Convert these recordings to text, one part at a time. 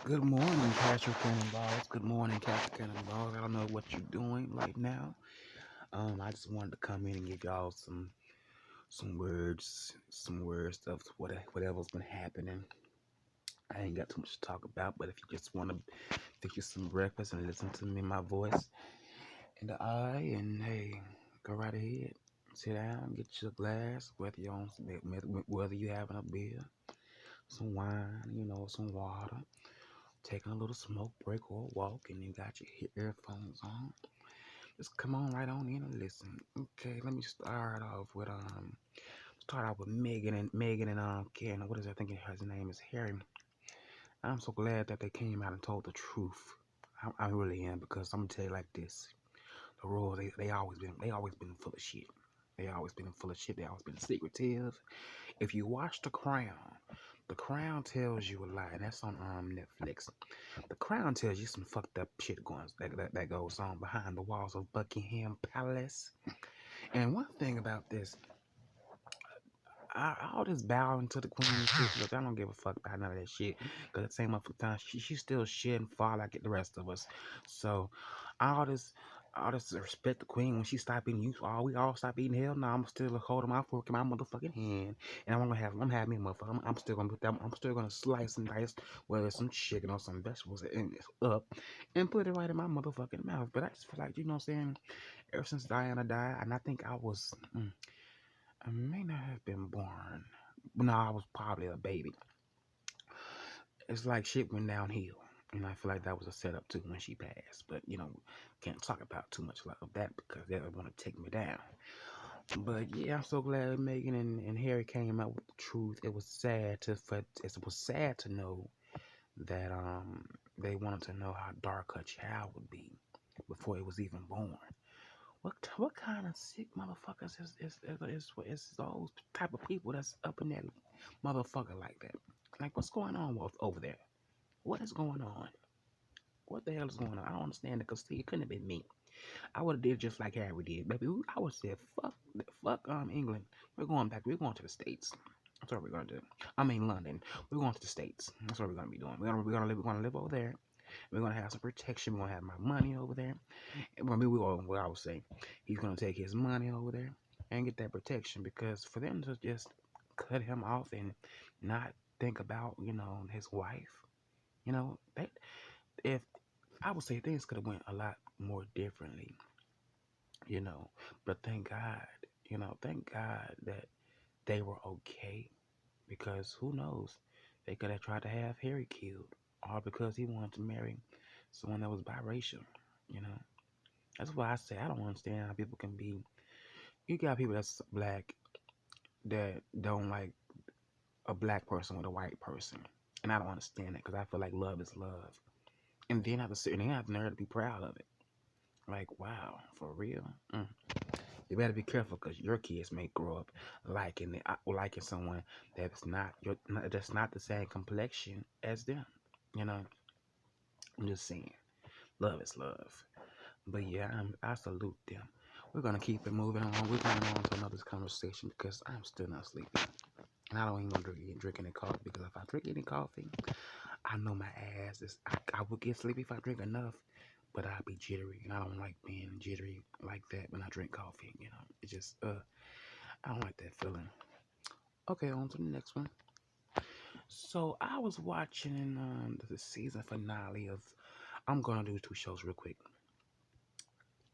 Good morning, Casual Cannonballs. Good morning, Casual Cannonballs. I don't know what you're doing right now. I just wanted to come in and give y'all some words of whatever's been happening. I ain't got too much to talk about, but if you just want to fix you some breakfast and listen to me, my voice and the eye, and hey, go right ahead. Sit down, get your glass, whether you having a beer, some wine, some water, taking a little smoke break or a walk, and you got your earphones on. Just come on right on in and listen. Okay, let me start off with Megan and Ken. What is I think his name is Harry. I'm so glad that they came out and told the truth. I really am, because I'm gonna tell you like this: the royals, they always been full of shit. They always been full of shit. They always been secretive. If you watch The Crown tells you a lot, and that's on Netflix. The Crown tells you some fucked up shit that goes on behind the walls of Buckingham Palace. And one thing about this, I'll just bow into the queen and shit, because I don't give a fuck about none of that shit. Because at the same motherfucking time, she's still shit and fall like the rest of us. So all this, all this respect the queen when she stop eating you. We all stop eating. Hell no, I'm still holding my fork in my motherfucking hand, and I'm having me a motherfucker. I'm still gonna put that. I'm still gonna slice and dice, whether it's some chicken or some vegetables, and it's up, and put it right in my motherfucking mouth. But I just feel like, what I'm saying. Ever since Diana died, and I think I may not have been born. No, I was probably a baby. It's like shit went downhill. And I feel like that was a setup too when she passed. But, can't talk about too much of that because they would want to take me down. But yeah, I'm so glad Megan and Harry came out with the truth. It was sad to know that they wanted to know how dark her child would be before it was even born. What kind of sick motherfuckers is those type of people that's up in that motherfucker like that? Like, what's going on over there? What is going on? What the hell is going on? I don't understand it. Cause see, it couldn't have been me. I would have did just like Harry did, baby. I would have said fuck England. We're going back. We're going to the States. That's what we're gonna do. I mean London. We're going to the States. That's what we're gonna be doing. We're gonna live over there. We're gonna have some protection. We're gonna have my money over there. What I would say, he's gonna take his money over there and get that protection, because for them to just cut him off and not think about, his wife, that if I would say things could have went a lot more differently, you know. But thank God that they were okay, because who knows, they could have tried to have Harry killed, all because he wanted to marry someone that was biracial, you know. That's why I say I don't understand how people can be. You got people that's black that don't like a black person with a white person, and I don't understand it, because I feel like love is love, and then they have the nerve to be proud of it. Like, wow, for real. You better be careful, because your kids may grow up liking someone that's not the same complexion as them. You know, I'm just saying, love is love. But yeah, I salute them. We're gonna keep it moving on. We're going on to another conversation, because I'm still not sleepy. And I don't even want to drink any coffee, because if I drink any coffee, I know my ass is. I will get sleepy if I drink enough, but I'll be jittery, and I don't like being jittery like that when I drink coffee. It just I don't like that feeling. Okay, on to the next one. So I was watching the season finale of. I'm gonna do two shows real quick.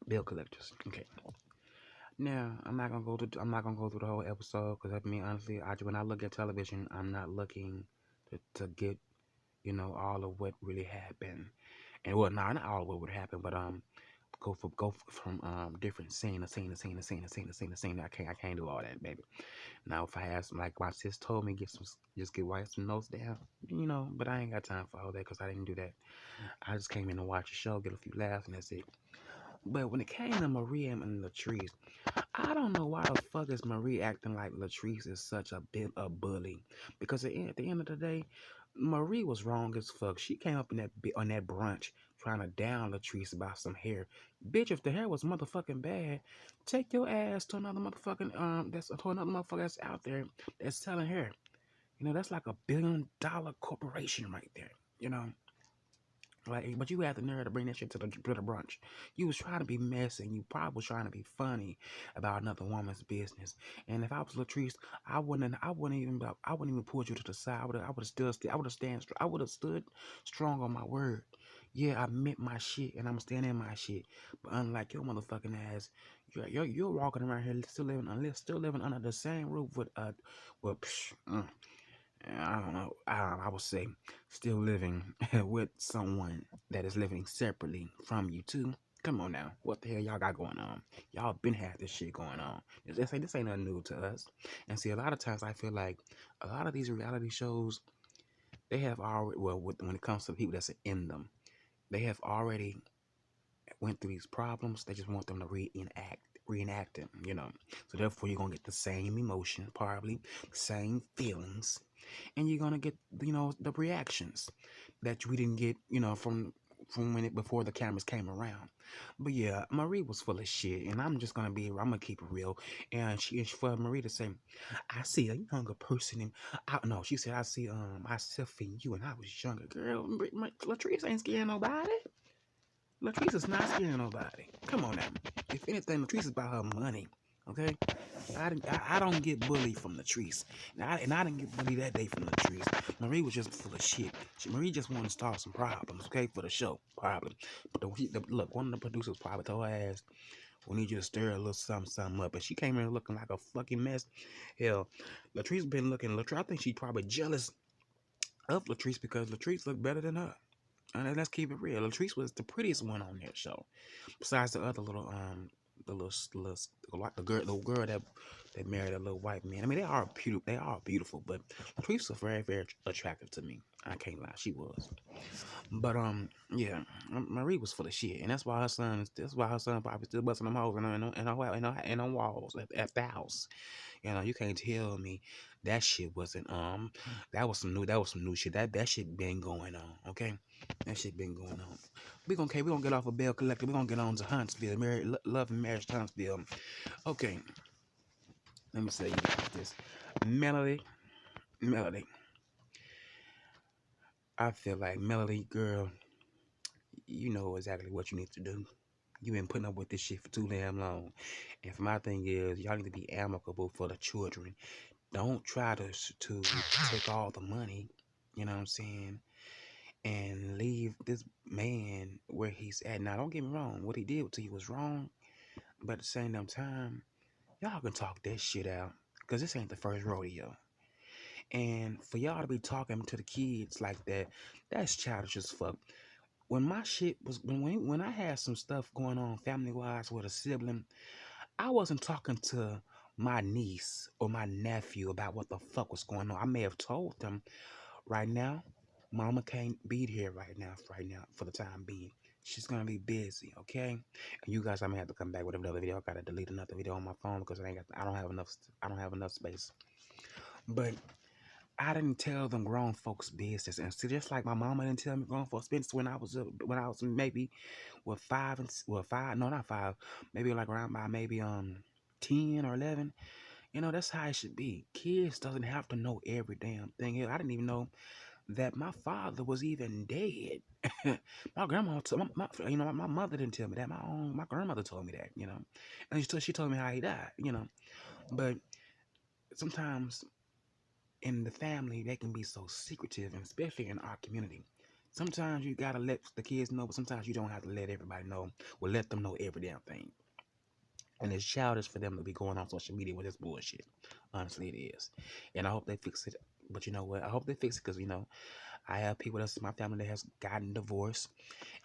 Bill Collectors. Okay. Now I'm not gonna go through the whole episode, because I mean honestly, when I look at television, I'm not looking to get all of what really happened, and well, not all of what would happen, but from different scene to scene to scene to scene to scene to scene to scene. I can't do all that, baby. Now if I have some, like my sis told me, write some notes down, but I ain't got time for all that, because I didn't do that. I just came in to watch the show, get a few laughs, and that's it. But when it came to Marie and Latrice, I don't know why the fuck is Marie acting like Latrice is such a bit a bully. Because at the end of the day, Marie was wrong as fuck. She came up in on that brunch trying to down Latrice about some hair. Bitch, if the hair was motherfucking bad, take your ass to another motherfucking motherfucker that's out there that's selling hair. That's like $1 billion corporation right there. You know. Like, but you had the nerve to bring that shit to the brunch. You was trying to be messy, and you probably was trying to be funny about another woman's business. And if I was Latrice, I wouldn't even pull you to the side. I would have stood strong on my word. Yeah, I meant my shit, and I'm standing in my shit. But unlike your motherfucking ass, you're walking around here still living under the same roof with I don't know. I would say still living with someone that is living separately from you too. Come on now, what the hell y'all got going on? Y'all been had this shit going on. This ain't nothing new to us. And see, a lot of times I feel like a lot of these reality shows they have already when it comes to the people that's in them, they have already went through these problems. They just want them to reenact them. So therefore, you're gonna get the same emotion, probably same feelings, and you're gonna get the reactions that we didn't get from when before the cameras came around. But yeah, Marie was full of shit, and I'm gonna keep it real. And for Marie to say, I see a younger person, and I no, she said I see myself in you, and I was younger. Girl, Latrice ain't scaring nobody. Latrice is not scaring nobody. Come on now. If anything, Latrice is about her money. Okay? I don't get bullied from Latrice. And I didn't get bullied that day from Latrice. Marie was just full of shit. Marie just wanted to start some problems, okay, for the show, probably. But look, one of the producers probably told her ass, we need you to stir a little something up. And she came in looking like a fucking mess. Hell, Latrice been looking, I think she probably jealous of Latrice because Latrice looked better than her. And let's keep it real. Latrice was the prettiest one on that show, besides the other little the girl that married a little white man. I mean, they are beautiful, but Latrice was very very attractive to me. I can't lie, she was. But yeah, Marie was full of shit, and that's why her son probably still busting them hoes in her walls at the house. You can't tell me that shit wasn't that was some new shit. That shit been going on, okay? That shit been going on. We gonna get off of Bell Collector. We gonna get on to Huntsville, Love and Marriage to Huntsville. Okay, let me say you this. Melody. I feel like Melody, girl, you know exactly what you need to do. You been putting up with this shit for too damn long. And my thing is, y'all need to be amicable for the children. Don't try to take all the money, you know what I'm saying, and leave this man where he's at. Now, don't get me wrong. What he did to you was wrong. But at the same damn time, y'all can talk that shit out. Because this ain't the first rodeo. And for y'all to be talking to the kids like that, that's childish as fuck. When my shit was, when I had some stuff going on family-wise with a sibling, I wasn't talking to my niece or my nephew about what the fuck was going on. I may have told them right now, mama can't be here right now for the time being. She's gonna be busy, okay? And you guys, I may have to come back with another video. I gotta delete another video on my phone because I don't have enough space. But I didn't tell them grown folks business, and so just like my mama didn't tell me grown folks business when I was maybe with five, no, not five, maybe like around by maybe 10 or 11. That's how it should be. Kids doesn't have to know every damn thing. I didn't even know that my father was even dead. My grandma, my mother didn't tell me that. My grandmother told me that. And she told me how he died. But sometimes in the family they can be so secretive, and especially in our community. Sometimes you gotta let the kids know, but sometimes you don't have to let everybody know. Or let them know every damn thing. And it's childish for them to be going on social media with this bullshit. Honestly, it is. And I hope they fix it. But you know what? I hope they fix it because, I have people that's in my family that has gotten divorced.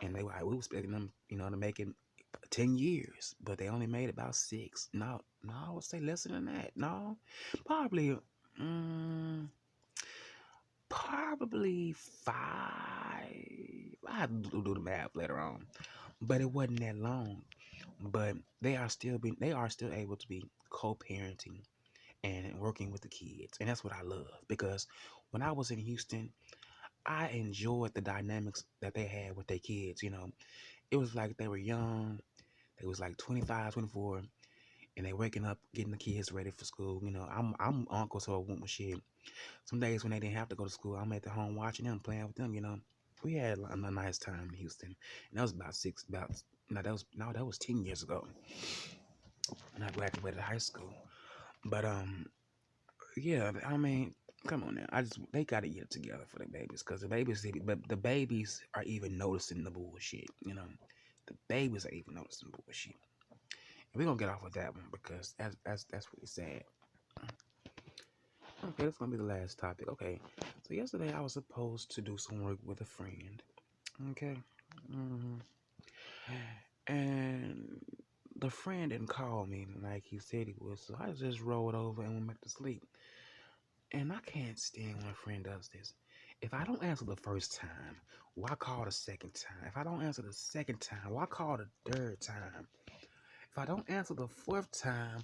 And we were expecting them, to make it 10 years. But they only made about 6. No, I would say less than that. No, probably, probably 5. I have to do the math later on. But it wasn't that long. But they are still able to be co-parenting and working with the kids, and that's what I love. Because when I was in Houston, I enjoyed the dynamics that they had with their kids. It was like they were young. They was like 25, 24, and they waking up, getting the kids ready for school. I'm uncle, so I went with shit. Some days when they didn't have to go to school, I'm at the home watching them, playing with them. we had a nice time in Houston, and that was about no, that was 10 years ago when I graduated high school. But yeah, I mean, come on now, they got to get it together for the babies, because the babies are even noticing the bullshit. You know, the babies are even noticing bullshit. And we're gonna get off with that one because that's really sad. Okay, that's gonna be the last topic. Okay, so yesterday I was supposed to do some work with a friend. Okay, hmm and the friend didn't call me like he said he would, so I just rolled over and went back to sleep. And I can't stand when a friend does this. If I don't answer the first time, why call the second time? If I don't answer the second time, why call the third time? If I don't answer the fourth time,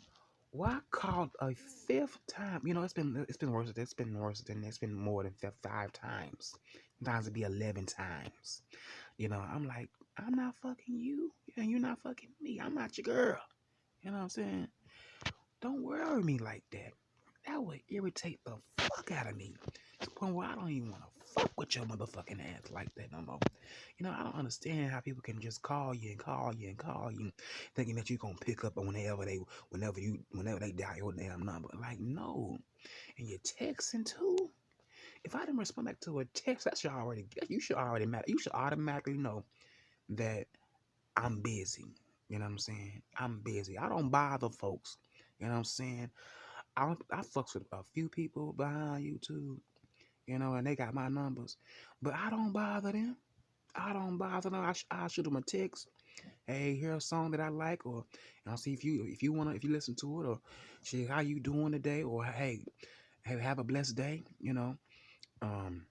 why call a fifth time? You know, it's been worse. It's been worse than it's been more than five times. Sometimes it'd be 11 times. You know, I'm like, I'm not fucking you, and you're not fucking me. I'm not your girl. You know what I'm saying? Don't worry me like that. That would irritate the fuck out of me. To the point where I don't even want to fuck with your motherfucking ass like that no more. You know, I don't understand how people can just call you and call you and call you, thinking that you're gonna pick up whenever they dial your damn number. Like, no. And you're texting too. If I didn't respond back to a text, you should automatically know that I'm busy. You know what I'm saying? I'm busy. I don't bother folks. You know what I'm saying? I fucks with a few people behind YouTube, you know, and they got my numbers, but I don't bother them. I don't bother them. I shoot them a text. Hey, here's a song that I like, or I'll see if you listen to it, or shit, how you doing today, or hey, have a blessed day, you know. Um,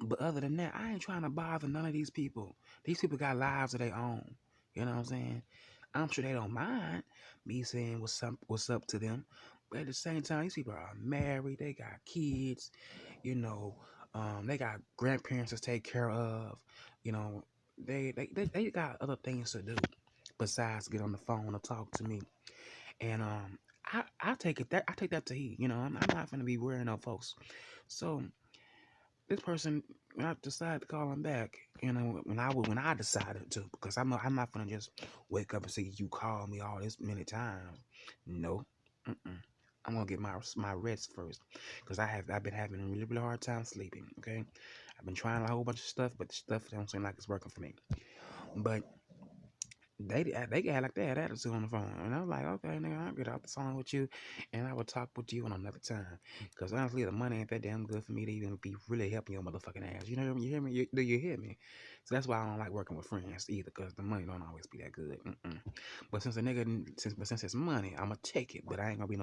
but other than that, I ain't trying to bother none of these people. These people got lives of their own. You know what I'm saying? I'm sure they don't mind me saying what's up to them. But at the same time, these people are married, they got kids, you know, they got grandparents to take care of, you know, they got other things to do besides get on the phone or talk to me. And I take that to heat, you know, I'm not gonna be worrying no folks. So this person, I decided to call him back. You know, when I decided to, because I'm not gonna just wake up and say you called me all this many times. No, mm-mm. I'm gonna get my rest first, because I've been having a really hard time sleeping. Okay, I've been trying a whole bunch of stuff, but the stuff don't seem like it's working for me. But they got like they had attitude on the phone, and I was like, okay, nigga, I'll get off the phone with you, and I will talk with you on another time. Because honestly, the money ain't that damn good for me to even be really helping your motherfucking ass. You know what I mean? You hear me? Do you hear me? So that's why I don't like working with friends either, because the money don't always be that good. Mm-mm. But since it's money, I'ma take it. But I ain't gonna be no